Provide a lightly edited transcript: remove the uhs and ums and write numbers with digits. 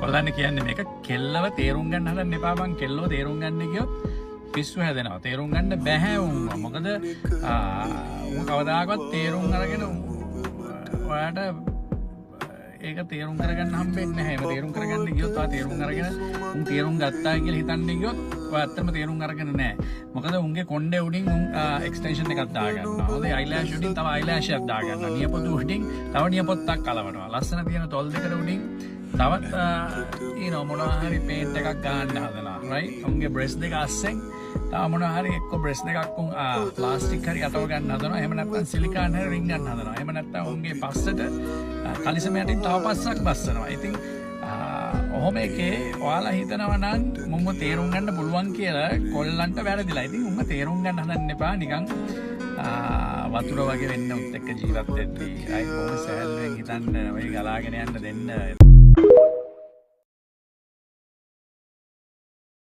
ඔයාලන්න කියන්නේ මේක කෙල්ලව තේරුම් ගන්න හදන්න එපා බං. කෙල්ලව තේරුම් ගන්න ගියොත් පිස්සු හැදෙනවා. තේරුම් ගන්න බැහැ උන්ව. මොකද උන් කවදාකවත් තේරුම් අරගෙන ඔයාට ඒක තේරුම් කරගන්න හම්බෙන්නේ නැහැ. ඒක තේරුම් කරගන්න ගියොත් ඔයා තේරුම් අරගෙන උන් තේරුම් ගත්තා කියලා හිතන්නේ ගියොත් ඔයා ඇත්තටම තේරුම් අරගෙන නැහැ. මොකද උන්ගේ කොණ්ඩේ උඩින් උන් එක්ස්ටෙන්ෂන් එකක් දාගන්නවා. හොඳයි අයිලෑෂ් උඩින් තව අයිලෑෂ් එකක් දාගන්නවා. නියපොතු උඩින් තව නියපොත්තක් කලවනවා. ලස්සන තියෙන තොල් දෙකට උඩින් තවත් මොනවා හරි පේන්ට් එකක් ගන්න හදනවා. රයිට්. උන්ගේ බ්‍රෙස් දෙක අස්සෙන් තව මොනවා හරි එක්ක බ්‍රෙස් දෙකක් උන් ප්ලාස්ටික් හරි අටව ගන්න හදනවා. එහෙම නැත්නම් සිලිකාන් හරි රින් ගන්න හදනවා. එහෙම නැත්නම් උන්ගේ පස්සට කලිසම යටින් තව පස්සක් බස්සනවා. ඉතින් ඔහොම එකේ ඔයාලා හිතනවා නම් මුන්ව තේරුම් ගන්න පුළුවන් කියලා කොල්ලන්ට වැරදිලා. ඉතින් උන්ව තේරුම් ගන්න හදන්න එපා. නිකන් වතුර වගේ වෙන්න උත් එක්ක ජීවත් වෙද්දී අයි කොහොම සෑල්ලුවෙන් හිතන්න ඔය ගලාගෙන යන්න දෙන්න.